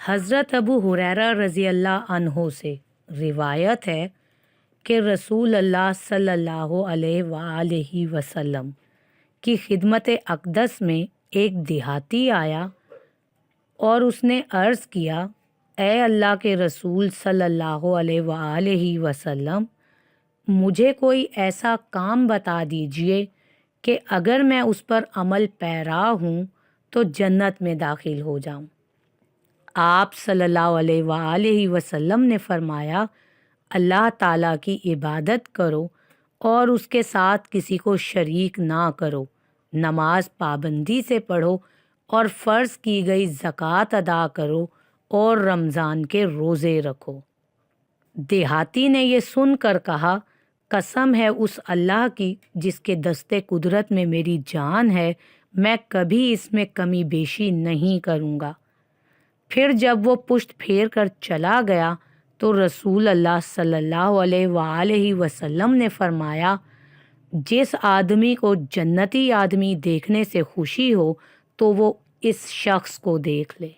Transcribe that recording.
حضرت ابو ہریرہ رضی اللہ عنہ سے روایت ہے کہ رسول اللہ صلی اللہ علیہ وآلہ وسلم کی خدمت اقدس میں ایک دیہاتی آیا اور اس نے عرض کیا، اے اللہ کے رسول صلی اللہ علیہ وآلہ وسلم، مجھے کوئی ایسا کام بتا دیجئے کہ اگر میں اس پر عمل پیرا ہوں تو جنت میں داخل ہو جاؤں۔ آپ صلی اللہ علیہ وآلہ وسلم نے فرمایا، اللہ تعالیٰ کی عبادت کرو اور اس کے ساتھ کسی کو شریک نہ کرو، نماز پابندی سے پڑھو اور فرض کی گئی زکوٰۃ ادا کرو اور رمضان کے روزے رکھو۔ دیہاتی نے یہ سن کر کہا، قسم ہے اس اللہ کی جس کے دستے قدرت میں میری جان ہے، میں کبھی اس میں کمی بیشی نہیں کروں گا۔ پھر جب وہ پشت پھیر کر چلا گیا تو رسول اللہ صلی اللہ علیہ وآلہ وسلم نے فرمایا، جس آدمی کو جنتی آدمی دیکھنے سے خوشی ہو تو وہ اس شخص کو دیکھ لے۔